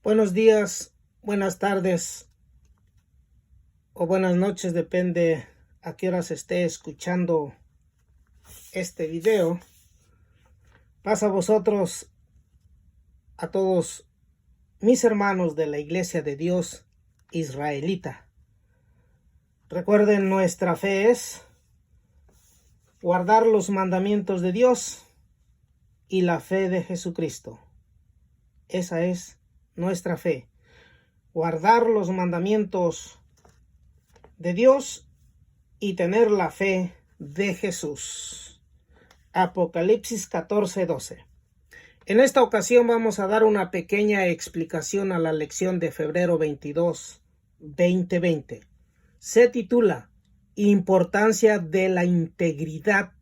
Buenos días, buenas tardes o buenas noches, depende a qué horas esté escuchando este video. Paz a vosotros, a todos mis hermanos de la Iglesia de Dios israelita. Recuerden, nuestra fe es guardar los mandamientos de Dios y la fe de Jesucristo. Esa es nuestra fe. Guardar los mandamientos de Dios y tener la fe de Jesús. Apocalipsis 14:12. En esta ocasión vamos a dar una pequeña explicación a la lección de febrero 22, 2020. Se titula Importancia de la integridad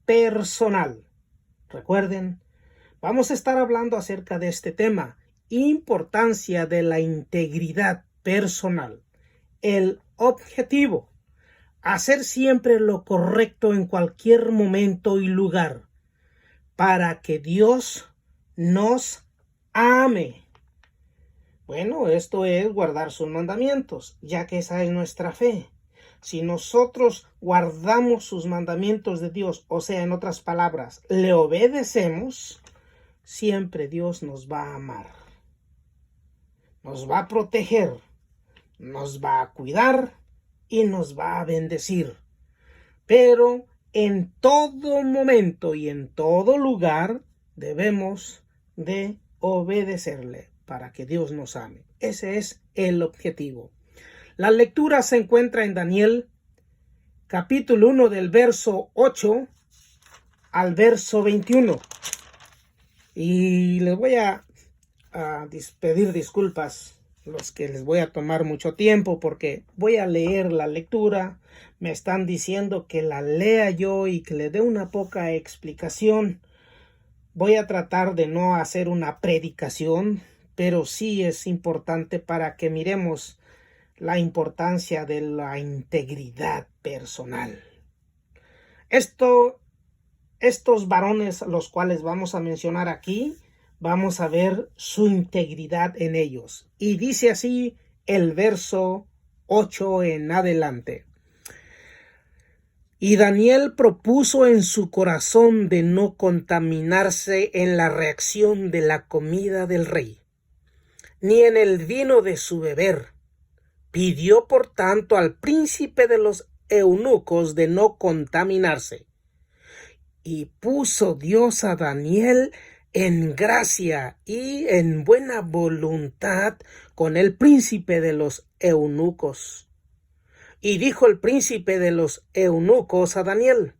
personal. Recuerden, vamos a estar hablando acerca de este tema, importancia de la integridad personal. El objetivo, hacer siempre lo correcto en cualquier momento y lugar, para que Dios nos ame. Bueno, esto es guardar sus mandamientos, ya que esa es nuestra fe. Si nosotros guardamos sus mandamientos de Dios, o sea, en otras palabras, le obedecemos, siempre Dios nos va a amar, nos va a proteger, nos va a cuidar y nos va a bendecir. Pero en todo momento y en todo lugar debemos de obedecerle para que Dios nos ame. Ese es el objetivo. La lectura se encuentra en Daniel, capítulo 1, del verso 8 al verso 21. Y les voy a pedir disculpas los que les voy a tomar mucho tiempo, porque voy a leer la lectura. Me están diciendo que la lea yo y que le dé una poca explicación. Voy a tratar de no hacer una predicación, pero sí es importante para que miremos la importancia de la integridad personal. Estos varones, los cuales vamos a mencionar aquí, vamos a ver su integridad en ellos. Y dice así el verso 8 en adelante. Y Daniel propuso en su corazón de no contaminarse en la reacción de la comida del rey, ni en el vino de su beber. Pidió por tanto al príncipe de los eunucos de no contaminarse. Y puso Dios a Daniel en gracia y en buena voluntad con el príncipe de los eunucos. Y dijo el príncipe de los eunucos a Daniel: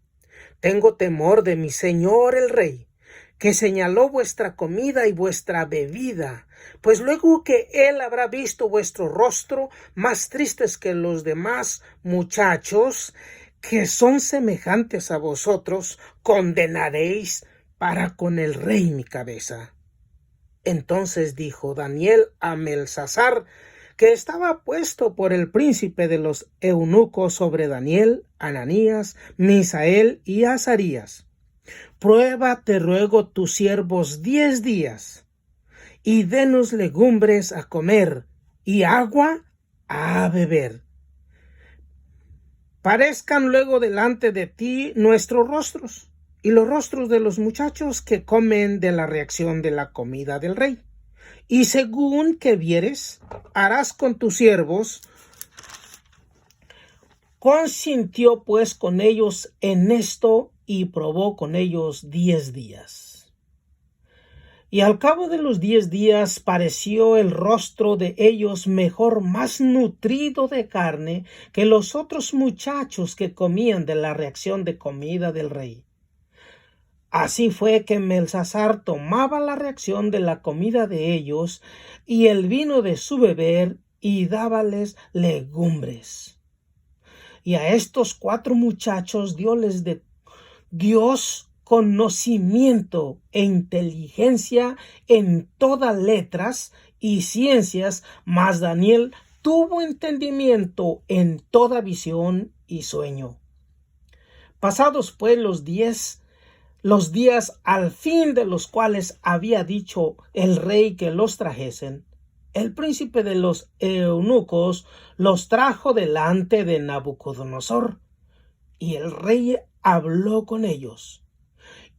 Tengo temor de mi señor el rey, que señaló vuestra comida y vuestra bebida, pues luego que él habrá visto vuestro rostro más tristes que los demás muchachos, que son semejantes a vosotros, condenaréis para con el rey mi cabeza. Entonces dijo Daniel a Belsasar, que estaba puesto por el príncipe de los eunucos sobre Daniel, Ananías, Misael y Azarías: Prueba, te ruego, tus siervos 10 días, y denos legumbres a comer y agua a beber. Parezcan luego delante de ti nuestros rostros y los rostros de los muchachos que comen de la reacción de la comida del rey. Y según que vieres, harás con tus siervos. Consintió pues con ellos en esto y probó con ellos 10 días. Y al cabo de los 10 días pareció el rostro de ellos mejor, más nutrido de carne que los otros muchachos que comían de la reacción de comida del rey. Así fue que Belsasar tomaba la reacción de la comida de ellos y el vino de su beber y dábales legumbres. Y a estos 4 muchachos Dios conocimiento e inteligencia en todas letras y ciencias, mas Daniel tuvo entendimiento en toda visión y sueño. Pasados pues los días al fin de los cuales había dicho el rey que los trajesen, el príncipe de los eunucos los trajo delante de Nabucodonosor, y el rey habló con ellos.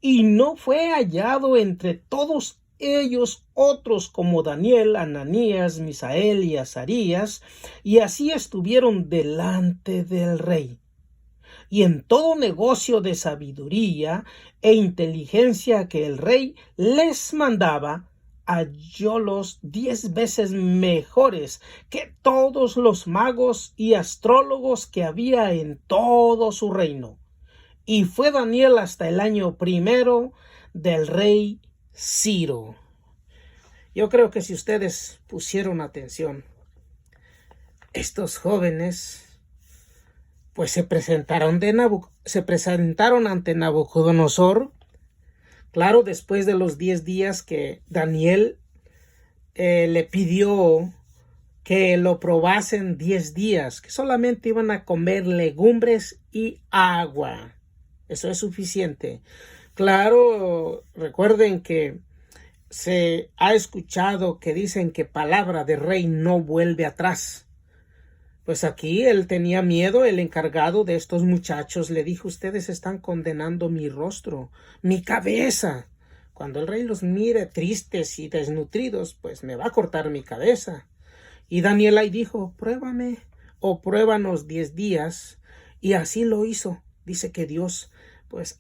Y no fue hallado entre todos ellos otros como Daniel, Ananías, Misael y Azarías, y así estuvieron delante del rey. Y en todo negocio de sabiduría e inteligencia que el rey les mandaba, hallólos 10 veces mejores que todos los magos y astrólogos que había en todo su reino. Y fue Daniel hasta el año primero del rey Ciro. Yo creo que si ustedes pusieron atención, estos jóvenes pues se presentaron ante Nabucodonosor, claro, después de los 10 días que Daniel le pidió que lo probasen 10 días, que solamente iban a comer legumbres y agua. Eso es suficiente. Claro, recuerden que se ha escuchado que dicen que palabra de rey no vuelve atrás. Pues aquí él tenía miedo, el encargado de estos muchachos le dijo: ustedes están condenando mi rostro, mi cabeza. Cuando el rey los mire tristes y desnutridos, pues me va a cortar mi cabeza. Y Daniel ahí dijo: pruébame o pruébanos 10 días. Y así lo hizo. Dice que Dios pues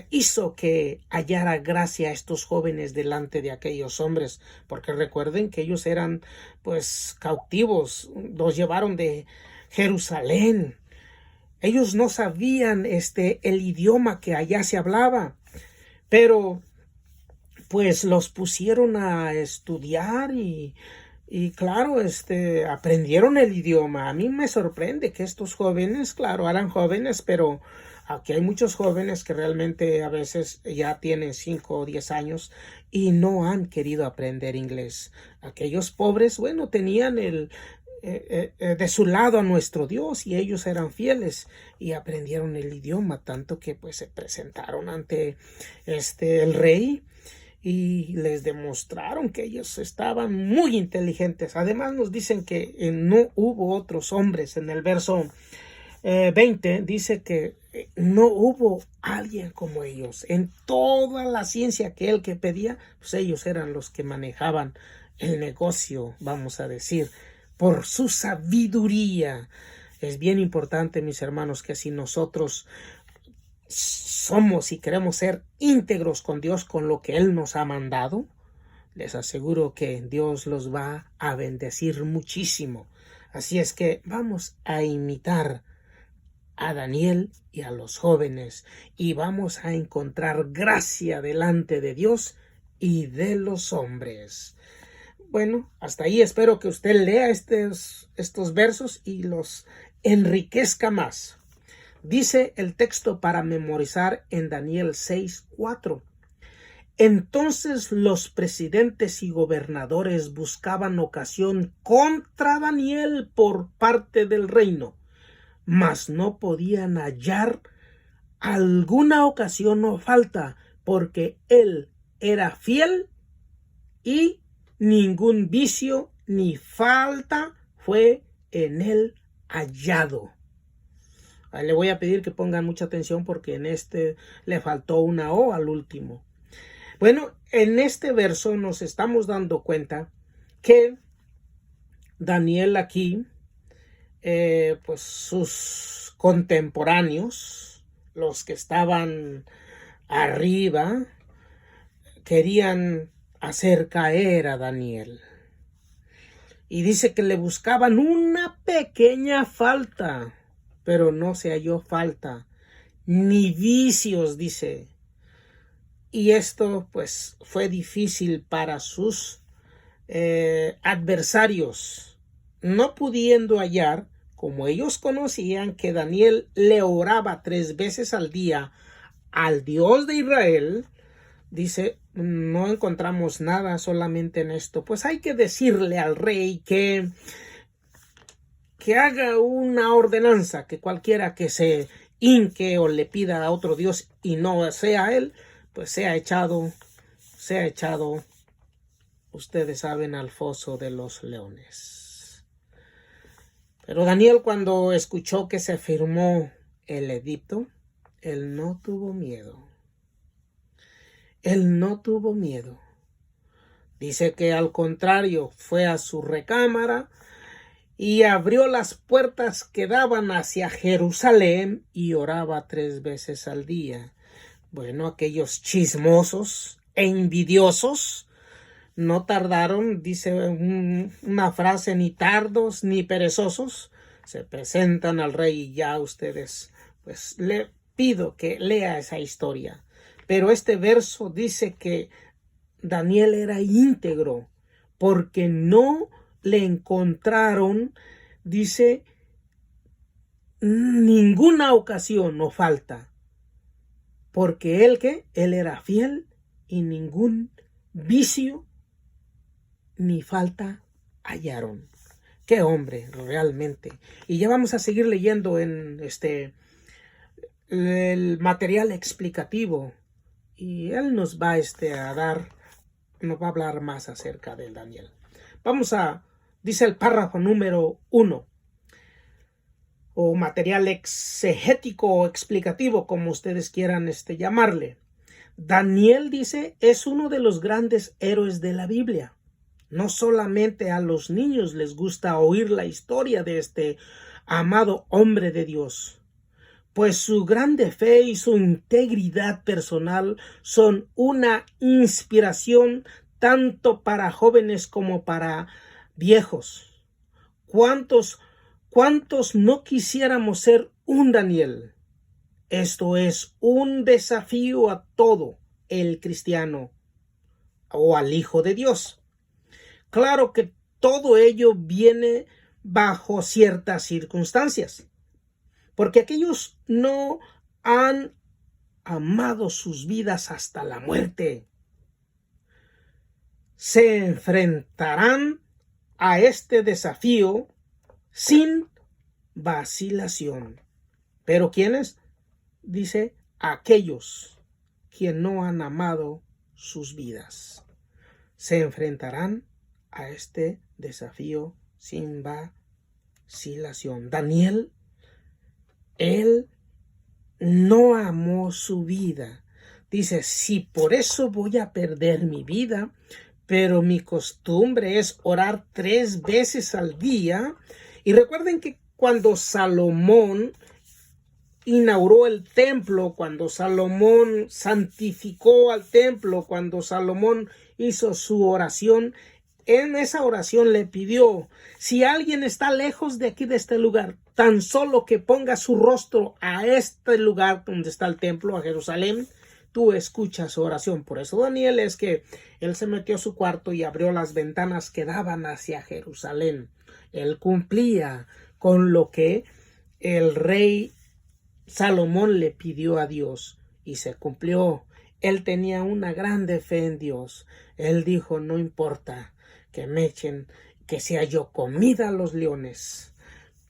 hizo que hallara gracia a estos jóvenes delante de aquellos hombres, porque recuerden que ellos eran pues cautivos, los llevaron de Jerusalén. Ellos no sabían el idioma que allá se hablaba, pero pues los pusieron a estudiar y claro, aprendieron el idioma. A mí me sorprende que estos jóvenes, claro, eran jóvenes, pero aquí hay muchos jóvenes que realmente a veces ya tienen 5 o 10 años y no han querido aprender inglés. Aquellos pobres, bueno, tenían de su lado a nuestro Dios y ellos eran fieles y aprendieron el idioma, tanto que pues se presentaron ante el rey y les demostraron que ellos estaban muy inteligentes. Además nos dicen que no hubo otros hombres. En el verso 20 dice que no hubo alguien como ellos. En toda la ciencia que él que pedía, pues ellos eran los que manejaban el negocio, vamos a decir, por su sabiduría. Es bien importante, mis hermanos, que si nosotros somos y queremos ser íntegros con Dios, con lo que Él nos ha mandado, les aseguro que Dios los va a bendecir muchísimo. Así es que vamos a imitar a Daniel y a los jóvenes y vamos a encontrar gracia delante de Dios y de los hombres. Bueno, hasta ahí espero que usted lea estos versos y los enriquezca más. Dice el texto para memorizar en Daniel 6:4. Entonces los presidentes y gobernadores buscaban ocasión contra Daniel por parte del reino, mas no podían hallar alguna ocasión o falta, porque él era fiel y ningún vicio ni falta fue en él hallado. Le voy a pedir que pongan mucha atención porque en le faltó una O al último. Bueno, en este verso nos estamos dando cuenta que Daniel aquí, pues sus contemporáneos, los que estaban arriba, querían hacer caer a Daniel. Y dice que le buscaban una pequeña falta, pero no se halló falta, ni vicios, dice. Y esto pues fue difícil para sus adversarios, no pudiendo hallar, como ellos conocían que Daniel le oraba 3 veces al día al Dios de Israel. Dice, no encontramos nada solamente en esto. Pues hay que decirle al rey que haga una ordenanza, que cualquiera que se hinque o le pida a otro Dios y no sea él, pues sea echado ustedes saben, al foso de los leones. Pero Daniel, cuando escuchó que se firmó el edicto, él no tuvo miedo. Él no tuvo miedo. Dice que al contrario, fue a su recámara y abrió las puertas que daban hacia Jerusalén y oraba 3 veces al día. Bueno, aquellos chismosos e envidiosos no tardaron, dice una frase, ni tardos ni perezosos, se presentan al rey y ya ustedes, pues le pido que lea esa historia. Pero este verso dice que Daniel era íntegro porque no le encontraron, dice, ninguna ocasión o falta. Porque él era fiel y ningún vicio ni falta hallaron. Qué hombre, realmente. Y ya vamos a seguir leyendo en el material explicativo. Y él nos va nos va a hablar más acerca del Daniel. Dice el párrafo número 1. O material exegético o explicativo, como ustedes quieran llamarle. Daniel, dice, es uno de los grandes héroes de la Biblia. No solamente a los niños les gusta oír la historia de este amado hombre de Dios, pues su grande fe y su integridad personal son una inspiración tanto para jóvenes como para viejos. ¿Cuántos no quisiéramos ser un Daniel? Esto es un desafío a todo el cristiano o al Hijo de Dios. Claro que todo ello viene bajo ciertas circunstancias, porque aquellos no han amado sus vidas hasta la muerte. Se enfrentarán a este desafío sin vacilación. ¿Pero quiénes? Dice, aquellos que no han amado sus vidas. Se enfrentarán a este desafío sin vacilación. Daniel, él no amó su vida. Dice, si por eso voy a perder mi vida, pero mi costumbre es orar 3 veces al día. Y recuerden que cuando Salomón inauguró el templo, cuando Salomón santificó al templo, cuando Salomón hizo su oración, en esa oración le pidió, si alguien está lejos de aquí, de este lugar, tan solo que ponga su rostro a este lugar donde está el templo, a Jerusalén, tú escuchas su oración. Por eso Daniel es que él se metió a su cuarto y abrió las ventanas que daban hacia Jerusalén. Él cumplía con lo que el rey Salomón le pidió a Dios y se cumplió. Él tenía una grande fe en Dios. Él dijo, no importa que me echen, que sea yo comida a los leones,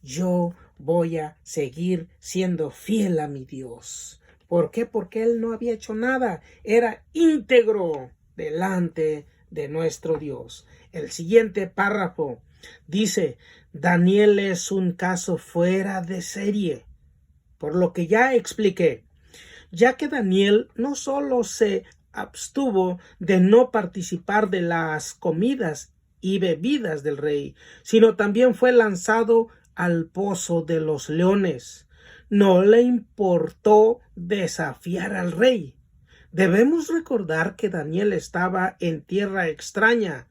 yo voy a seguir siendo fiel a mi Dios. ¿Por qué? Porque él no había hecho nada. Era íntegro delante de nuestro Dios. El siguiente párrafo dice, Daniel es un caso fuera de serie. Por lo que ya expliqué, ya que Daniel no solo se abstuvo de no participar de las comidas y bebidas del rey, sino también fue lanzado al pozo de los leones. No le importó desafiar al rey. Debemos recordar que Daniel estaba en tierra extraña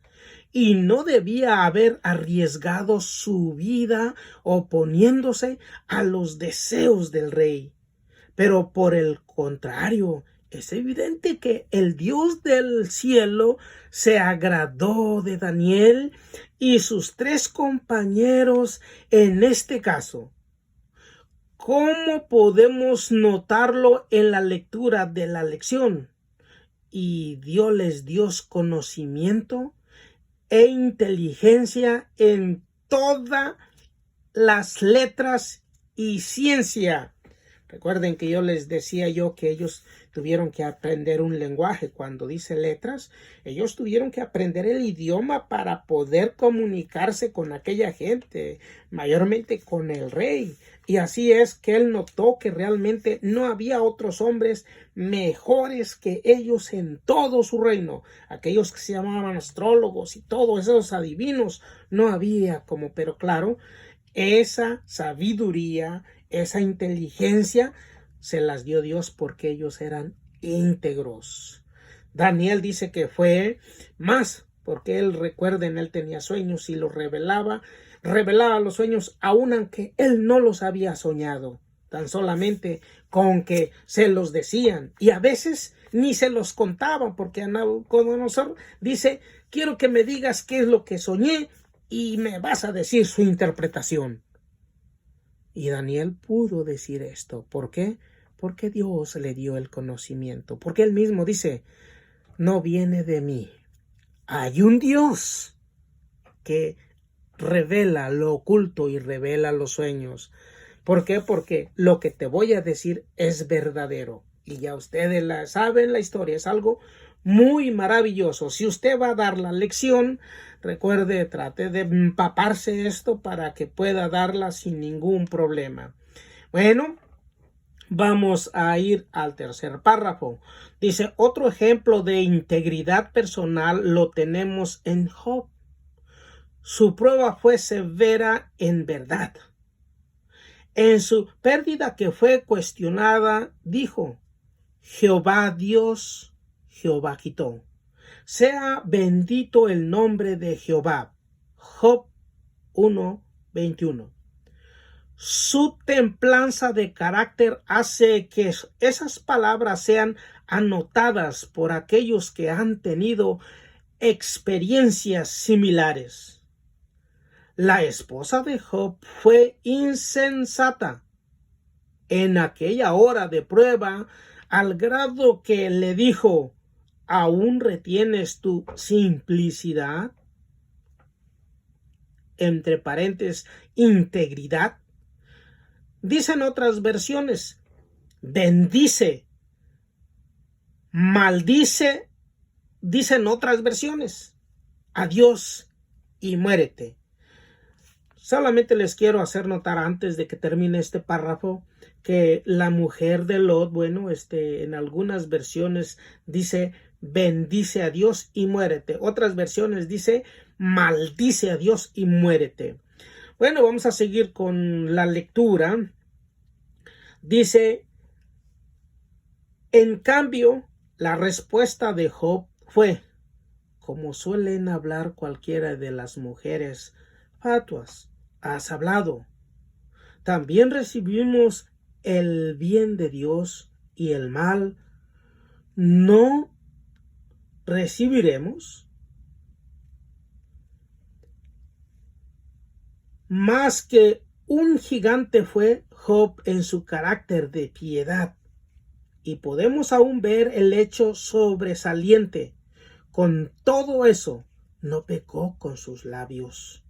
y no debía haber arriesgado su vida oponiéndose a los deseos del rey. Pero por el contrario, es evidente que el Dios del cielo se agradó de Daniel y sus 3 compañeros en este caso. ¿Cómo podemos notarlo en la lectura de la lección? Y Dios les dio conocimiento e inteligencia en todas las letras y ciencia. Recuerden que yo les decía que ellos tuvieron que aprender un lenguaje. Cuando dice letras, ellos tuvieron que aprender el idioma para poder comunicarse con aquella gente, mayormente con el rey. Y así es que él notó que realmente no había otros hombres mejores que ellos en todo su reino. Aquellos que se llamaban astrólogos y todos esos adivinos, no había como, pero claro, esa sabiduría, esa inteligencia se las dio Dios porque ellos eran íntegros. Daniel dice que fue más porque él, recuerden, él tenía sueños y los revelaba los sueños aun aunque él no los había soñado, tan solamente con que se los decían, y a veces ni se los contaban, porque a Nabucodonosor dice: quiero que me digas qué es lo que soñé y me vas a decir su interpretación. Y Daniel pudo decir esto. ¿Por qué? Porque Dios le dio el conocimiento. Porque él mismo dice: no viene de mí. Hay un Dios que revela lo oculto y revela los sueños. ¿Por qué? Porque lo que te voy a decir es verdadero. Y ya ustedes saben la historia. Es algo muy maravilloso. Si usted va a dar la lección, recuerde, trate de empaparse esto para que pueda darla sin ningún problema. Bueno, vamos a ir al tercer párrafo. Dice: otro ejemplo de integridad personal lo tenemos en Job. Su prueba fue severa en verdad. En su pérdida que fue cuestionada, dijo: Jehová Dios, Jehová quitó. Sea bendito el nombre de Jehová. Job 1:21. Su templanza de carácter hace que esas palabras sean anotadas por aquellos que han tenido experiencias similares. La esposa de Job fue insensata en aquella hora de prueba, al grado que le dijo: ¿aún retienes tu simplicidad? Entre paréntesis, integridad. Dicen otras versiones: bendice, maldice. Dicen otras versiones: adiós y muérete. Solamente les quiero hacer notar, antes de que termine este párrafo, que la mujer de Lot, en algunas versiones dice: bendice a Dios y muérete. Otras versiones dice: maldice a Dios y muérete. Bueno, vamos a seguir con la lectura. Dice: en cambio, la respuesta de Job fue como suelen hablar cualquiera de las mujeres fatuas. Has hablado. También recibimos el bien de Dios y el mal no recibiremos. Más que un gigante fue Job en su carácter de piedad, y podemos aún ver el hecho sobresaliente. Con todo eso, no pecó con sus labios.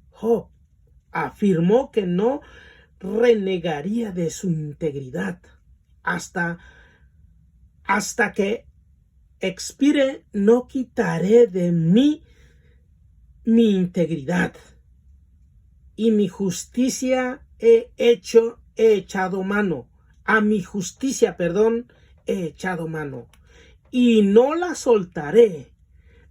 Job afirmó que no renegaría de su integridad hasta que expire. No quitaré de mí mi integridad, y mi justicia he echado mano. A mi justicia, he echado mano, y no la soltaré.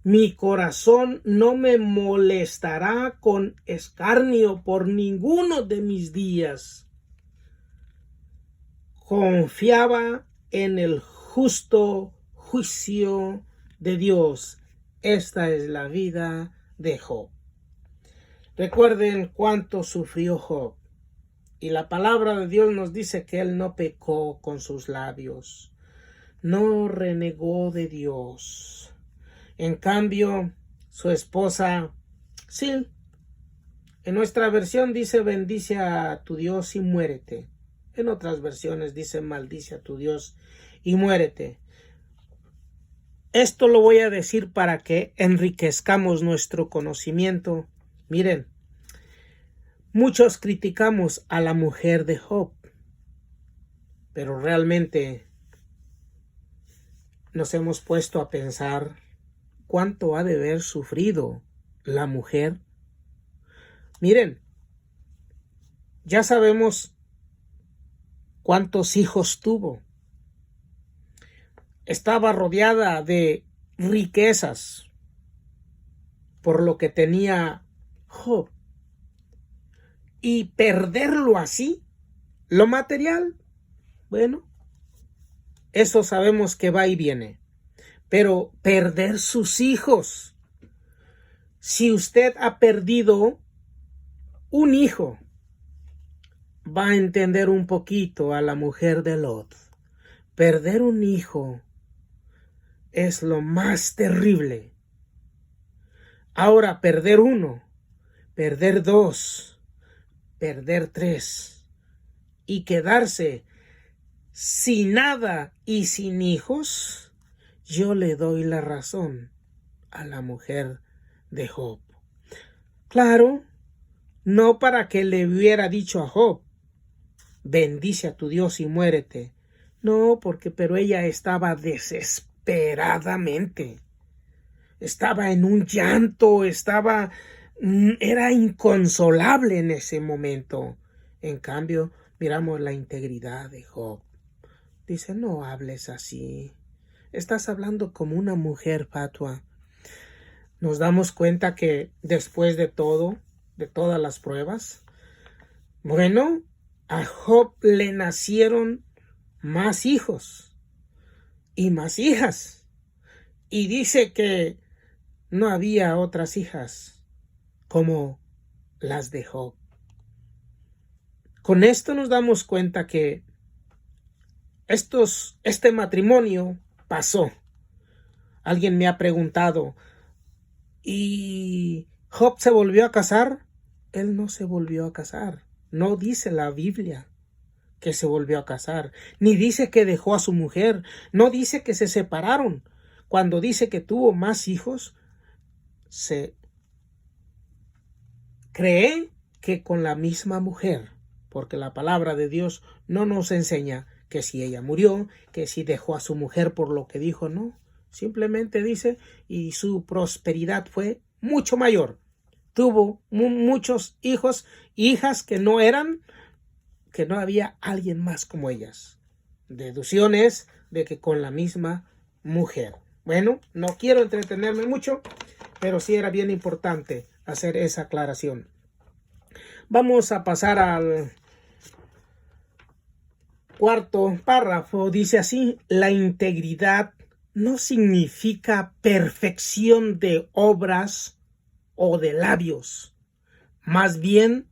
Mi corazón no me molestará con escarnio por ninguno de mis días. Confiaba en el justo juicio de Dios. Esta es la vida de Job. Recuerden cuánto sufrió Job. Y la palabra de Dios nos dice que él no pecó con sus labios. No renegó de Dios. En cambio, su esposa, sí, en nuestra versión dice: bendice a tu Dios y muérete. En otras versiones dice: maldice a tu Dios y muérete. Esto lo voy a decir para que enriquezcamos nuestro conocimiento. Miren, muchos criticamos a la mujer de Job, pero realmente nos hemos puesto a pensar cuánto ha de haber sufrido la mujer. Miren, ya sabemos cuántos hijos tuvo. Estaba rodeada de riquezas por lo que tenía Job. Y perderlo así, lo material, bueno, eso sabemos que va y viene. Pero perder sus hijos. Si usted ha perdido un hijo, va a entender un poquito a la mujer de Lot. Perder un hijo es lo más terrible. Ahora, perder uno, perder dos, perder tres y quedarse sin nada y sin hijos, yo le doy la razón a la mujer de Job. Claro, no para que le hubiera dicho a Job, bendice a tu Dios y muérete. No, pero ella estaba desesperadamente. Estaba en un llanto, era inconsolable en ese momento. En cambio, miramos la integridad de Job. Dice, no hables así. Estás hablando como una mujer fatua. Nos damos cuenta que después de todo, de todas las pruebas, bueno, a Job le nacieron más hijos y más hijas. Y dice que no había otras hijas como las de Job. Con esto nos damos cuenta que este matrimonio pasó. Alguien me ha preguntado, ¿y Job se volvió a casar? Él no se volvió a casar. No dice la Biblia que se volvió a casar, ni dice que dejó a su mujer, no dice que se separaron. Cuando dice que tuvo más hijos, se cree que con la misma mujer, porque la palabra de Dios no nos enseña que si ella murió, que si dejó a su mujer por lo que dijo, no. Simplemente dice, y su prosperidad fue mucho mayor. Tuvo muchos hijos, hijas que no había alguien más como ellas. Deducciones de que con la misma mujer. Bueno, no quiero entretenerme mucho, pero sí era bien importante hacer esa aclaración. Vamos a pasar al cuarto párrafo. Dice así, la integridad no significa perfección de obras o de labios. Más bien,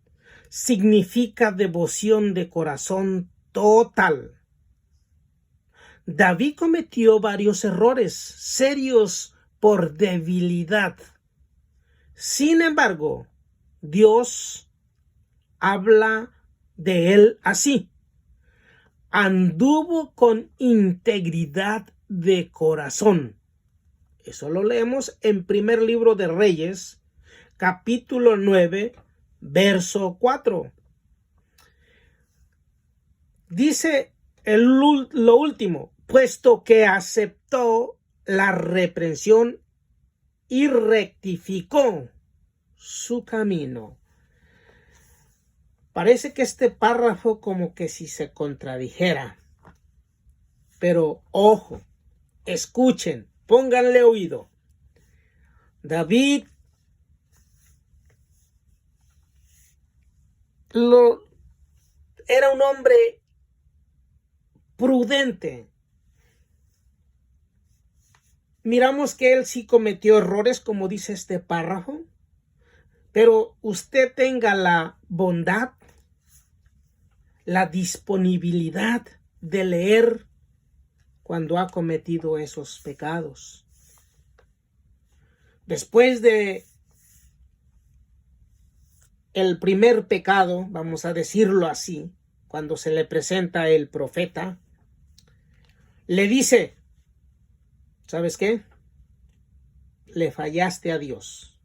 significa devoción de corazón total. David cometió varios errores serios por debilidad. Sin embargo, Dios habla de él así. Anduvo con integridad de corazón. Eso lo leemos en primer libro de Reyes, capítulo 9, verso 4. Dice lo último, puesto que aceptó la reprensión y rectificó su camino. Parece que este párrafo como que si se contradijera. Pero ojo, escuchen, pónganle oído. David era un hombre prudente. Miramos que él sí cometió errores, como dice este párrafo, pero usted tenga la bondad, la disponibilidad de leer cuando ha cometido esos pecados. Después de el primer pecado, vamos a decirlo así, cuando se le presenta el profeta, le dice, ¿sabes qué? Le fallaste a Dios.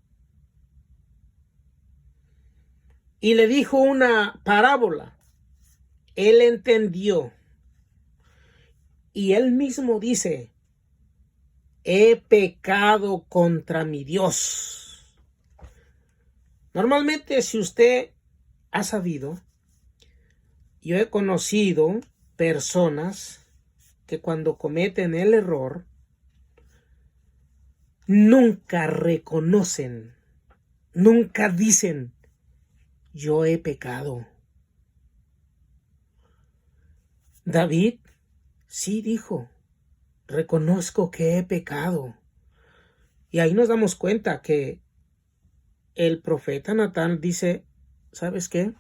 Y le dijo una parábola. Él entendió. Y él mismo dice, he pecado contra mi Dios. Normalmente, si usted ha sabido, yo he conocido personas que cuando cometen el error, nunca reconocen, nunca dicen, yo he pecado. David sí dijo, reconozco que he pecado. Y ahí nos damos cuenta que el profeta Natán dice, ¿sabes qué?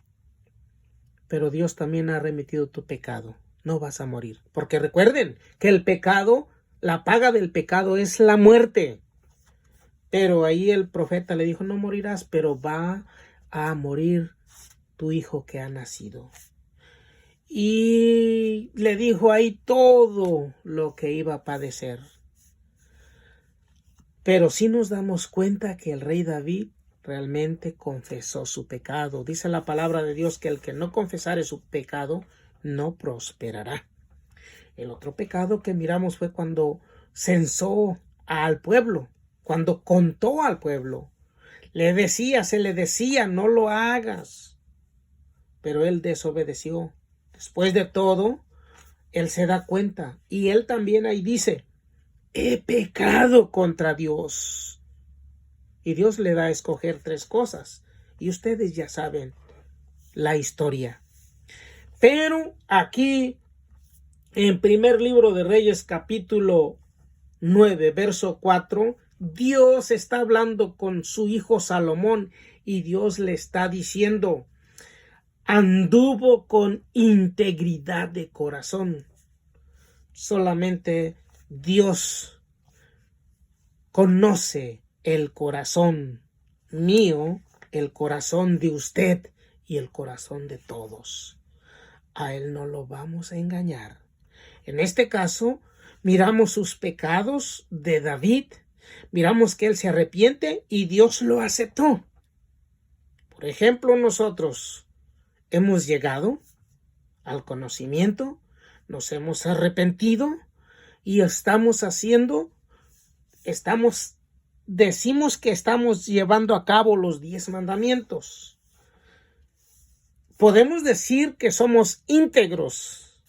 Pero Dios también ha remitido tu pecado. No vas a morir. Porque recuerden que el pecado, la paga del pecado es la muerte. Pero ahí el profeta le dijo, no morirás, pero va a morir tu hijo que ha nacido. Y le dijo ahí todo lo que iba a padecer. Pero sí nos damos cuenta que el rey David realmente confesó su pecado. Dice la palabra de Dios que el que no confesare su pecado no prosperará. El otro pecado que miramos fue cuando censó al pueblo, cuando contó al pueblo. Se le decía, no lo hagas. Pero él desobedeció. Después de todo, él se da cuenta. Y él también ahí dice, he pecado contra Dios. Y Dios le da a escoger 3 cosas. Y ustedes ya saben la historia. Pero aquí, en primer libro de Reyes, capítulo 9, verso 4, Dios está hablando con su hijo Salomón y Dios le está diciendo, anduvo con integridad de corazón. Solamente Dios conoce el corazón mío, el corazón de usted y el corazón de todos. A Él no lo vamos a engañar. En este caso, miramos sus pecados de David, miramos que él se arrepiente y Dios lo aceptó. Por ejemplo, nosotros hemos llegado al conocimiento, nos hemos arrepentido y decimos que estamos llevando a cabo los 10 mandamientos. Podemos decir que somos íntegros.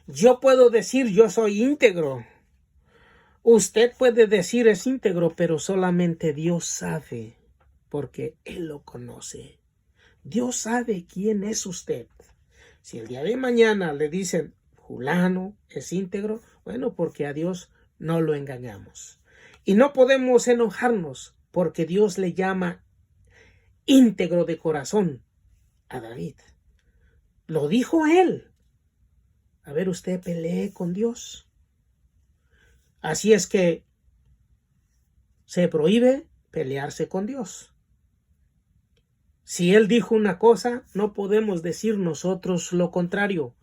Yo puedo decir yo soy íntegro. Usted puede decir es íntegro, pero solamente Dios sabe, porque Él lo conoce. Dios sabe quién es usted. Si el día de mañana le dicen, fulano es íntegro, bueno, porque a Dios no lo engañamos. Y no podemos enojarnos, porque Dios le llama íntegro de corazón a David. Lo dijo él. A ver, usted pelee con Dios. Así es que se prohíbe pelearse con Dios. Si Él dijo una cosa, no podemos decir nosotros lo contrario.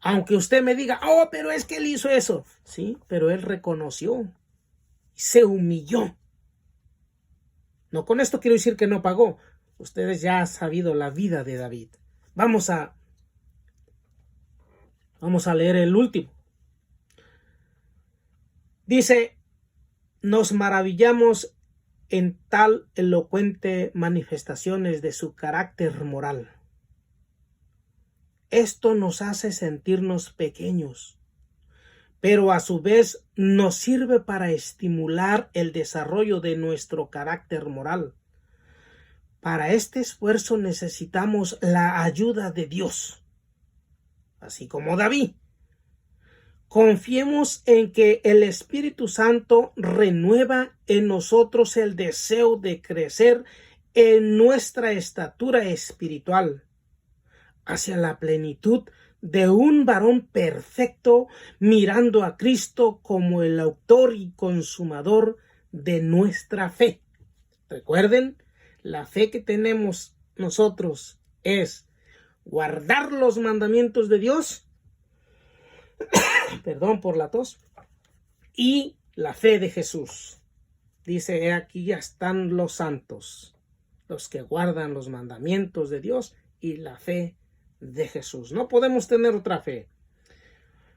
Aunque usted me diga, oh, pero es que Él hizo eso. Sí, pero Él reconoció. Se humilló. No con esto quiero decir que no pagó. Ustedes ya han sabido la vida de David. Vamos a leer el último. Dice, nos maravillamos en tal elocuente manifestaciones de su carácter moral. Esto nos hace sentirnos pequeños, pero a su vez nos sirve para estimular el desarrollo de nuestro carácter moral. Para este esfuerzo necesitamos la ayuda de Dios, así como David. Confiemos en que el Espíritu Santo renueva en nosotros el deseo de crecer en nuestra estatura espiritual hacia la plenitud de un varón perfecto, mirando a Cristo como el autor y consumador de nuestra fe. Recuerden, la fe que tenemos nosotros es guardar los mandamientos de Dios, perdón por la tos, y la fe de Jesús. Dice, aquí ya están los santos, los que guardan los mandamientos de Dios y la fe de Jesús. No podemos tener otra fe.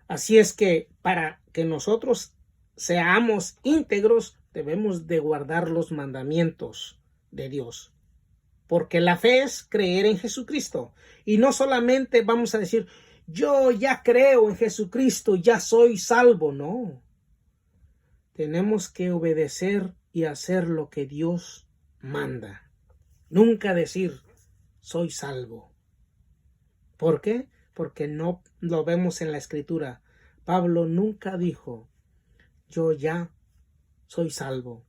Así es que para que nosotros seamos íntegros, debemos de guardar los mandamientos de Dios. Porque la fe es creer en Jesucristo. Y no solamente vamos a decir, yo ya creo en Jesucristo, ya soy salvo. No. Tenemos que obedecer y hacer lo que Dios manda. Nunca decir, soy salvo. ¿Por qué? Porque no lo vemos en la Escritura. Pablo nunca dijo, yo ya soy salvo.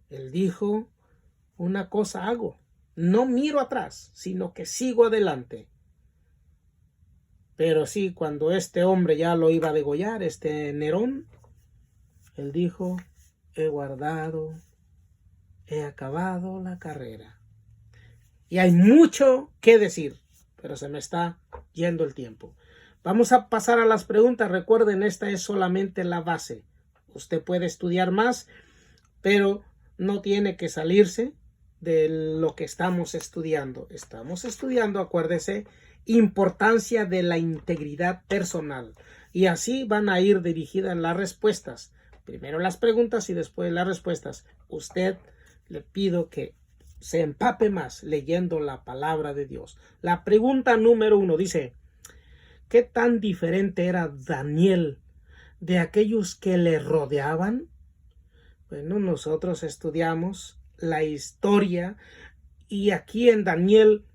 Él dijo, una cosa hago. No miro atrás, sino que sigo adelante. Pero sí, cuando este hombre ya lo iba a degollar, Nerón, él dijo, he acabado la carrera. Y hay mucho que decir, pero se me está yendo el tiempo. Vamos a pasar a las preguntas. Recuerden, esta es solamente la base. Usted puede estudiar más, pero no tiene que salirse de lo que estamos estudiando. Estamos estudiando, acuérdese, importancia de la integridad personal. Y así van a ir dirigidas las respuestas. Primero las preguntas y después las respuestas. Usted le pido que se empape más leyendo la palabra de Dios. La pregunta número 1 dice, ¿qué tan diferente era Daniel de aquellos que le rodeaban? Bueno, nosotros estudiamos la historia y aquí en Daniel,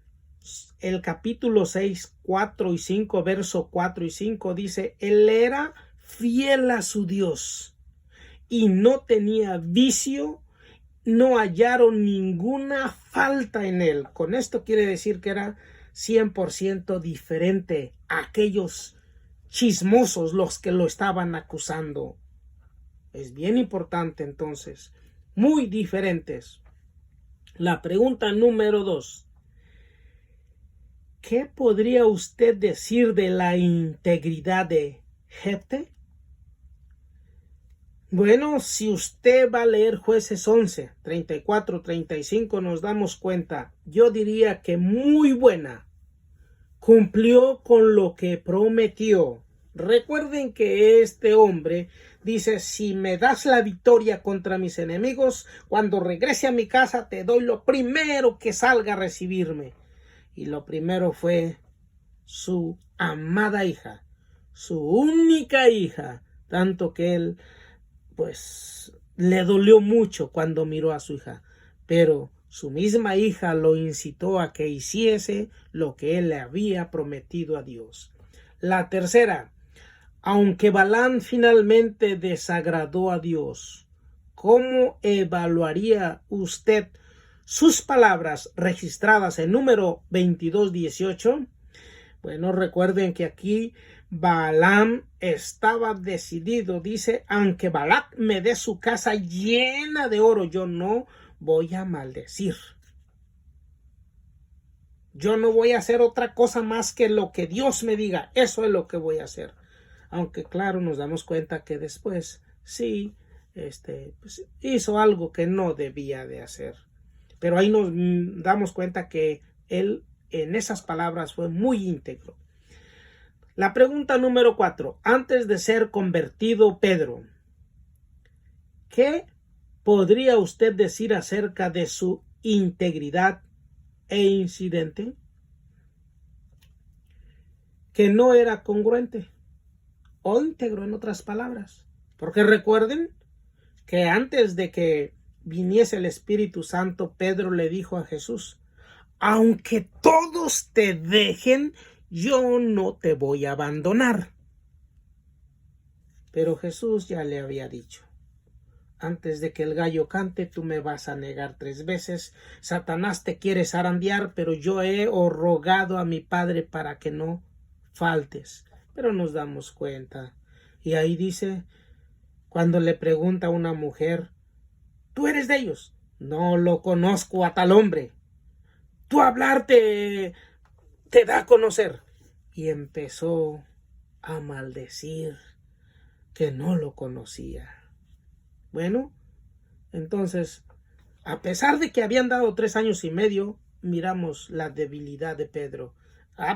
el capítulo 6, 4 y 5, verso 4 y 5 dice, él era fiel a su Dios y no tenía vicio, no hallaron ninguna falta en él. Con esto quiere decir que era 100% diferente a aquellos chismosos los que lo estaban acusando. Es bien importante entonces, muy diferentes. La pregunta número 2. ¿Qué podría usted decir de la integridad de Jefté? Bueno, si usted va a leer Jueces 11, 34, 35, nos damos cuenta. Yo diría que muy buena. Cumplió con lo que prometió. Recuerden que este hombre dice, si me das la victoria contra mis enemigos, cuando regrese a mi casa te doy lo primero que salga a recibirme. Y lo primero fue su amada hija, su única hija, tanto que él pues le dolió mucho cuando miró a su hija, pero su misma hija lo incitó a que hiciese lo que él le había prometido a Dios. La tercera, aunque Balaam finalmente desagradó a Dios, ¿cómo evaluaría usted sus palabras registradas en número 22:18? Bueno, recuerden que aquí Balaam estaba decidido, dice, aunque Balac me dé su casa llena de oro, yo no voy a maldecir. Yo no voy a hacer otra cosa más que lo que Dios me diga. Eso es lo que voy a hacer. Aunque claro, nos damos cuenta que después sí, pues, hizo algo que no debía de hacer. Pero ahí nos damos cuenta que él en esas palabras fue muy íntegro. La pregunta número 4. Antes de ser convertido Pedro, ¿qué podría usted decir acerca de su integridad e incidente? Que no era congruente o íntegro, en otras palabras. Porque recuerden que antes de que viniese el Espíritu Santo, Pedro le dijo a Jesús, aunque todos te dejen, yo no te voy a abandonar. Pero Jesús ya le había dicho, antes de que el gallo cante, tú me vas a negar 3 veces. Satanás te quiere zarandear, pero yo he rogado a mi Padre para que no faltes. Pero nos damos cuenta. Y ahí dice, cuando le pregunta a una mujer, ¿tú eres de ellos? No lo conozco a tal hombre. Tu hablar te da a conocer. Y empezó a maldecir que no lo conocía. Bueno, entonces, a pesar de que habían dado 3 años y medio, miramos la debilidad de Pedro.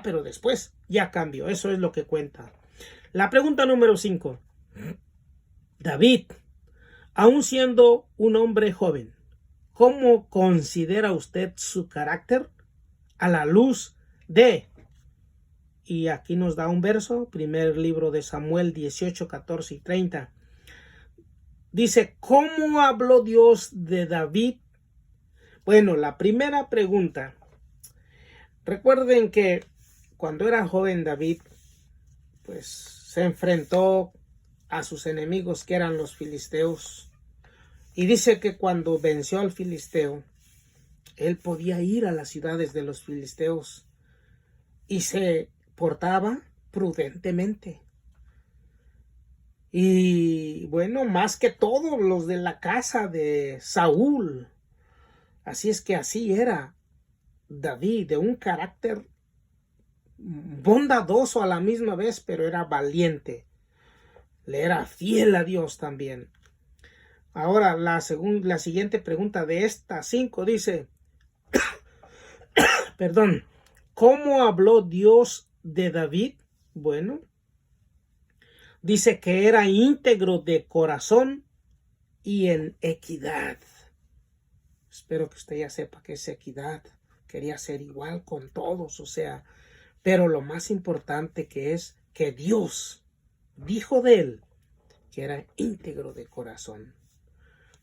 Pero después ya cambió. Eso es lo que cuenta. La pregunta número 5. David Aún siendo un hombre joven, ¿cómo considera usted su carácter a la luz de? Y aquí nos da un verso, primer libro de Samuel 18, 14 y 30. Dice, ¿cómo habló Dios de David? Bueno, la primera pregunta. Recuerden que cuando era joven David, pues se enfrentó a sus enemigos que eran los filisteos. Y dice que cuando venció al filisteo, él podía ir a las ciudades de los filisteos y se portaba prudentemente. Y bueno, más que todos los de la casa de Saúl. Así es que así era David, de un carácter bondadoso a la misma vez, pero era valiente. Le era fiel a Dios también. Ahora, la siguiente pregunta de estas 5 dice, perdón, ¿cómo habló Dios de David? Bueno, dice que era íntegro de corazón y en equidad. Espero que usted ya sepa que es equidad. Quería ser igual con todos, o sea, pero lo más importante que es que Dios dijo de él que era íntegro de corazón.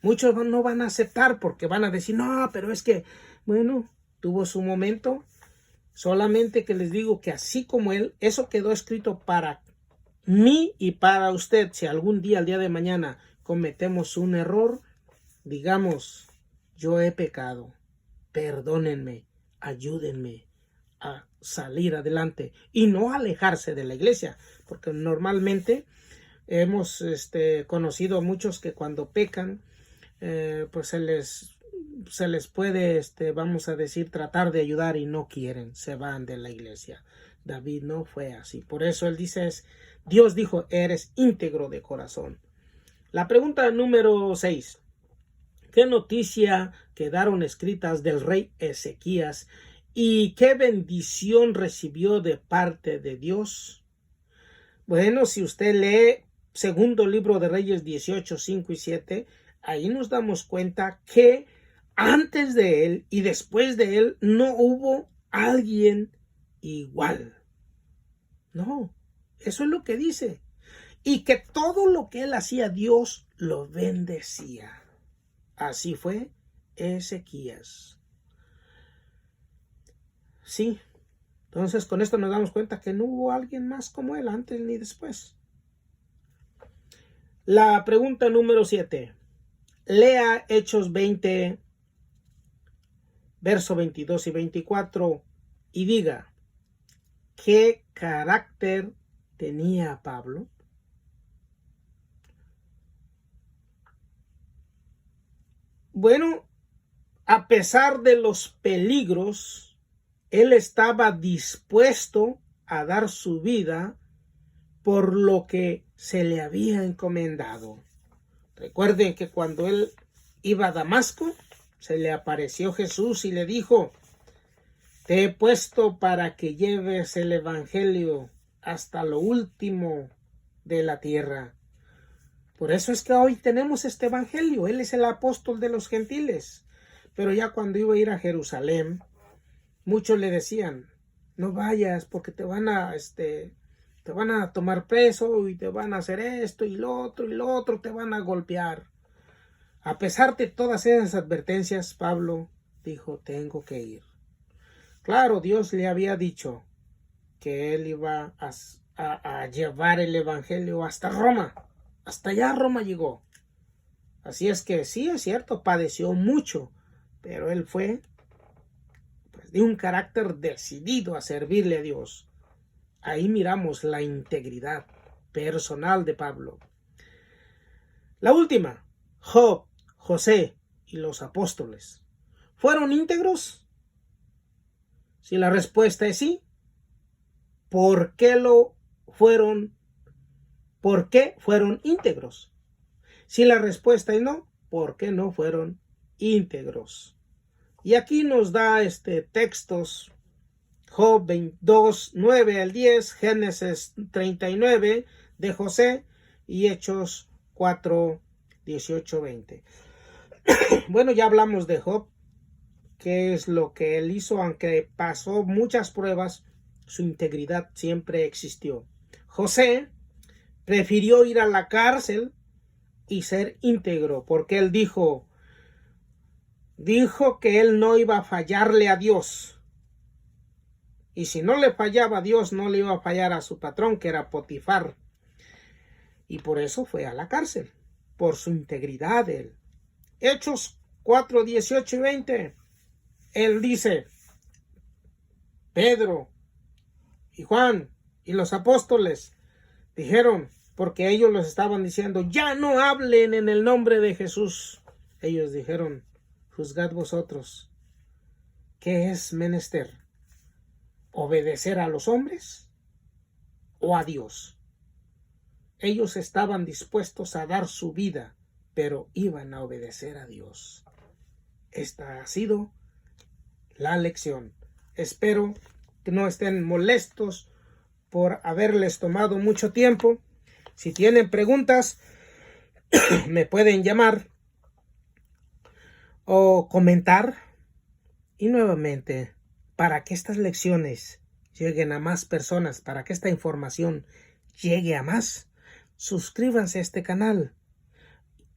Muchos no van a aceptar porque van a decir, no, pero es que, bueno, tuvo su momento. Solamente que les digo que así como él, eso quedó escrito para mí y para usted. Si algún día, el día de mañana, cometemos un error, digamos, yo he pecado, perdónenme, ayúdenme a salir adelante y no alejarse de la iglesia, porque normalmente hemos conocido a muchos que cuando pecan, pues se les puede, vamos a decir, tratar de ayudar y no quieren, se van de la iglesia. David no fue así. Por eso él dice, Dios dijo, eres íntegro de corazón. La pregunta número 6. ¿Qué noticia quedaron escritas del rey Ezequías y qué bendición recibió de parte de Dios? Bueno, si usted lee segundo libro de Reyes 18, 5 y 7, ahí nos damos cuenta que antes de él y después de él no hubo alguien igual. No, eso es lo que dice. Y que todo lo que él hacía, Dios lo bendecía. Así fue Ezequías. Sí, entonces con esto nos damos cuenta que no hubo alguien más como él antes ni después. La pregunta número 7. Lea Hechos 20, verso 22 y 24 y diga, ¿qué carácter tenía Pablo? Bueno, a pesar de los peligros, él estaba dispuesto a dar su vida por lo que se le había encomendado. Recuerden que cuando él iba a Damasco, se le apareció Jesús y le dijo, te he puesto para que lleves el evangelio hasta lo último de la tierra. Por eso es que hoy tenemos este evangelio. Él es el apóstol de los gentiles. Pero ya cuando iba a ir a Jerusalén, muchos le decían, no vayas porque te van a tomar preso y te van a hacer esto y lo otro, te van a golpear. A pesar de todas esas advertencias, Pablo dijo, tengo que ir. Claro, Dios le había dicho que él iba a llevar el evangelio hasta Roma. Hasta allá Roma llegó. Así es que sí, es cierto, padeció mucho, pero él fue pues, de un carácter decidido a servirle a Dios. Ahí miramos la integridad personal de Pablo. La última, Job, José y los apóstoles, ¿fueron íntegros? Si la respuesta es sí, ¿por qué lo fueron? ¿Por qué fueron íntegros? Si la respuesta es no, ¿por qué no fueron íntegros? Y aquí nos da textos, Job 22, 9 al 10, Génesis 39 de José y Hechos 4, 18, 20. Bueno, ya hablamos de Job, qué es lo que él hizo, aunque pasó muchas pruebas, su integridad siempre existió. José prefirió ir a la cárcel y ser íntegro, porque él dijo que él no iba a fallarle a Dios. Y si no le fallaba a Dios, no le iba a fallar a su patrón, que era Potifar. Y por eso fue a la cárcel, por su integridad de él. Hechos 4, 18 y 20. Él dice, Pedro y Juan y los apóstoles dijeron, porque ellos los estaban diciendo, ya no hablen en el nombre de Jesús. Ellos dijeron, juzgad vosotros, ¿qué es menester? ¿Obedecer a los hombres o a Dios? Ellos estaban dispuestos a dar su vida, pero iban a obedecer a Dios. Esta ha sido la lección. Espero que no estén molestos por haberles tomado mucho tiempo. Si tienen preguntas, me pueden llamar o comentar. Y nuevamente, para que estas lecciones lleguen a más personas, para que esta información llegue a más, suscríbanse a este canal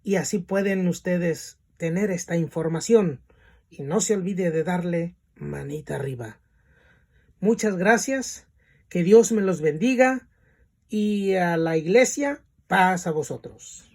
y así pueden ustedes tener esta información. Y no se olvide de darle manita arriba. Muchas gracias, que Dios me los bendiga y a la iglesia, paz a vosotros.